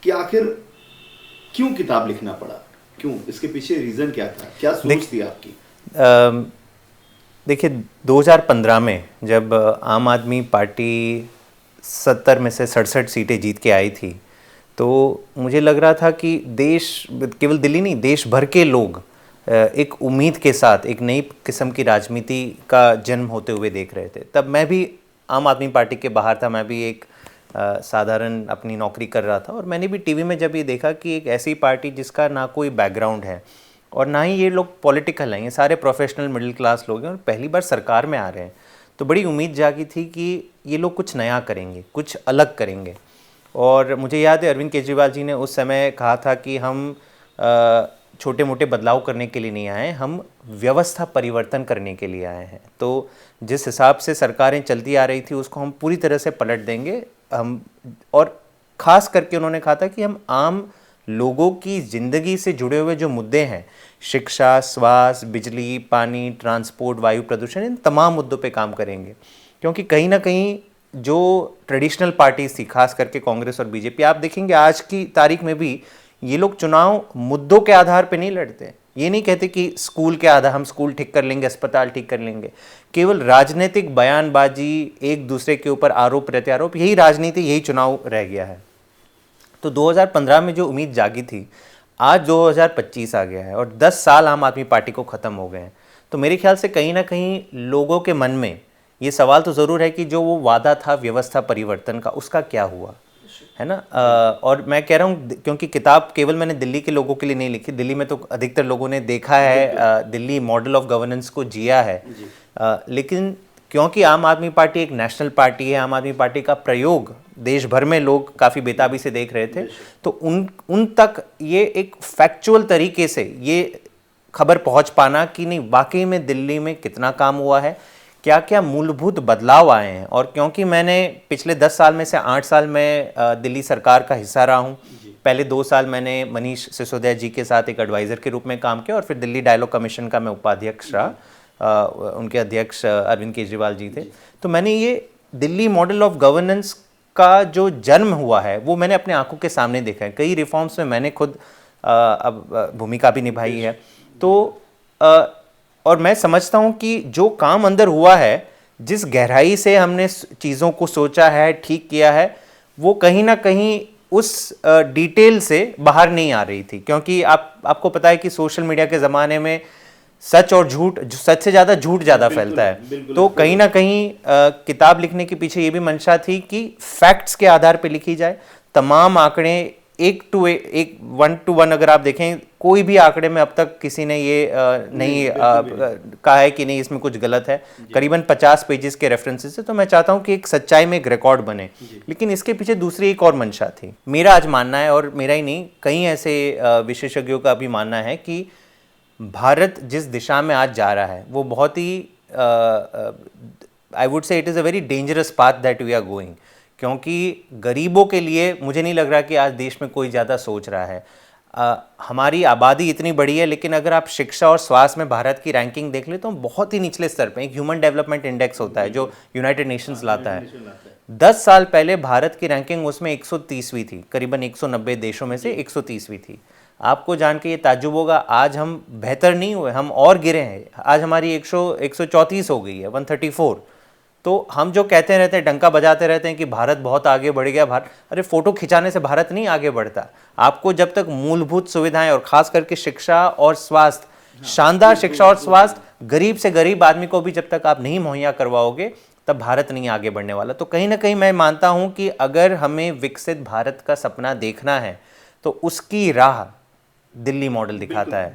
कि आखिर क्यों किताब लिखना पड़ा, क्यों, इसके पीछे रीज़न क्या था, क्या सोच थी आपकी? देखिए 2015 में जब आम आदमी पार्टी 70 में से 67 सीटें जीत के आई थी, तो मुझे लग रहा था कि देश, केवल दिल्ली नहीं, देश भर के लोग एक उम्मीद के साथ एक नई किस्म की राजनीति का जन्म होते हुए देख रहे थे। तब मैं भी आम आदमी पार्टी के बाहर था, मैं भी एक साधारण अपनी नौकरी कर रहा था, और मैंने भी टीवी में जब ये देखा कि एक ऐसी पार्टी जिसका ना कोई बैकग्राउंड है और ना ही ये लोग पॉलिटिकल हैं, ये सारे प्रोफेशनल मिडिल क्लास लोग हैं और पहली बार सरकार में आ रहे हैं, तो बड़ी उम्मीद जागी थी कि ये लोग कुछ नया करेंगे, कुछ अलग करेंगे। और मुझे याद है अरविंद केजरीवाल जी ने उस समय कहा था कि हम छोटे मोटे बदलाव करने के लिए नहीं आए, हम व्यवस्था परिवर्तन करने के लिए आए हैं। तो जिस हिसाब से सरकारें चलती आ रही थी उसको हम पूरी तरह से पलट देंगे। हम, और ख़ास करके उन्होंने कहा था कि हम आम लोगों की ज़िंदगी से जुड़े हुए जो मुद्दे हैं, शिक्षा, स्वास्थ्य, बिजली, पानी, ट्रांसपोर्ट, वायु प्रदूषण, इन तमाम मुद्दों पे काम करेंगे। क्योंकि कहीं ना कहीं जो ट्रेडिशनल पार्टीज थी, खास करके कांग्रेस और बीजेपी, आप देखेंगे आज की तारीख में भी ये लोग चुनाव मुद्दों के आधार पे नहीं लड़ते। ये नहीं कहते कि स्कूल के आधार, हम स्कूल ठीक कर लेंगे, अस्पताल ठीक कर लेंगे। केवल राजनीतिक बयानबाजी, एक दूसरे के ऊपर आरोप प्रत्यारोप, यही राजनीति, यही चुनाव रह गया है। तो 2015 में जो उम्मीद जागी थी, आज 2025 आ गया है और 10 साल आम आदमी पार्टी को ख़त्म हो गए हैं। तो मेरे ख्याल से कहीं ना कहीं लोगों के मन में ये सवाल तो ज़रूर है कि जो वो वादा था व्यवस्था परिवर्तन का, उसका क्या हुआ, है ना। और मैं कह रहा हूँ, क्योंकि किताब केवल मैंने दिल्ली के लोगों के लिए नहीं लिखी, दिल्ली में तो अधिकतर लोगों ने देखा है, दिल्ली मॉडल ऑफ गवर्नेंस को जिया है, लेकिन क्योंकि आम आदमी पार्टी एक नेशनल पार्टी है, आम आदमी पार्टी का प्रयोग देश भर में लोग काफ़ी बेताबी से देख रहे थे, तो उन तक ये एक फैक्चुअल तरीके से ये खबर पहुंच पाना कि नहीं वाकई में दिल्ली में कितना काम हुआ है, क्या क्या मूलभूत बदलाव आए हैं। और क्योंकि मैंने पिछले 10 साल में से 8 साल में दिल्ली सरकार का हिस्सा रहा हूँ, पहले 2 साल मैंने मनीष सिसोदिया जी के साथ एक एडवाइज़र के रूप में काम किया, और फिर दिल्ली डायलॉग कमीशन का मैं उपाध्यक्ष रहा, उनके अध्यक्ष अरविंद केजरीवाल जी थे। तो मैंने ये दिल्ली मॉडल ऑफ गवर्नेंस का जो जन्म हुआ है वो मैंने अपने आंखों के सामने देखा है। कई रिफॉर्म्स में मैंने खुद अब भूमिका भी निभाई है। तो और मैं समझता हूँ कि जो काम अंदर हुआ है, जिस गहराई से हमने चीज़ों को सोचा है, ठीक किया है, वो कहीं ना कहीं उस डिटेल से बाहर नहीं आ रही थी। क्योंकि आपको पता है कि सोशल मीडिया के ज़माने में सच और झूठ, सच से ज़्यादा झूठ ज़्यादा फैलता है। तो कहीं ना कहीं किताब लिखने के पीछे ये भी मंशा थी कि फैक्ट्स के आधार पे लिखी जाए, तमाम आंकड़े एक 1 to 1 अगर आप देखें, कोई भी आंकड़े में अब तक किसी ने ये नहीं कहा है कि नहीं इसमें कुछ गलत है। करीबन 50 पेजेस के रेफरेंसेस है। तो मैं चाहता हूँ कि एक सच्चाई में एक रिकॉर्ड बने, लेकिन इसके पीछे दूसरी एक और मंशा थी। मेरा आज मानना है, और मेरा ही नहीं, कई ऐसे विशेषज्ञों का भी मानना है कि भारत जिस दिशा में आज जा रहा है वो बहुत ही, I would say it is a very dangerous path that we are going. क्योंकि गरीबों के लिए मुझे नहीं लग रहा कि आज देश में कोई ज़्यादा सोच रहा है। हमारी आबादी इतनी बड़ी है, लेकिन अगर आप शिक्षा और स्वास्थ्य में भारत की रैंकिंग देख ले तो हम बहुत ही निचले स्तर पे। एक ह्यूमन डेवलपमेंट इंडेक्स होता है जो यूनाइटेड नेशंस लाता है, 10 साल पहले भारत की रैंकिंग उसमें 130वीं थी, करीबन 190 देशों में से 130वीं थी। आपको जान के ये ताज्जुब होगा, आज हम बेहतर नहीं हुए, हम और गिरे हैं। आज हमारी 134 हो गई है, 134। तो हम जो कहते रहते हैं, डंका बजाते रहते हैं कि भारत बहुत आगे बढ़ गया, भारत, अरे फोटो खिंचाने से भारत नहीं आगे बढ़ता। आपको जब तक मूलभूत सुविधाएं और खास करके शिक्षा और स्वास्थ्य, शानदार शिक्षा और स्वास्थ्य गरीब से गरीब आदमी को भी जब तक आप नहीं मुहैया करवाओगे, तब भारत नहीं आगे बढ़ने वाला। तो कहीं ना कहीं मैं मानता हूं कि अगर हमें विकसित भारत का सपना देखना है तो उसकी राह दिल्ली मॉडल दिखाता है।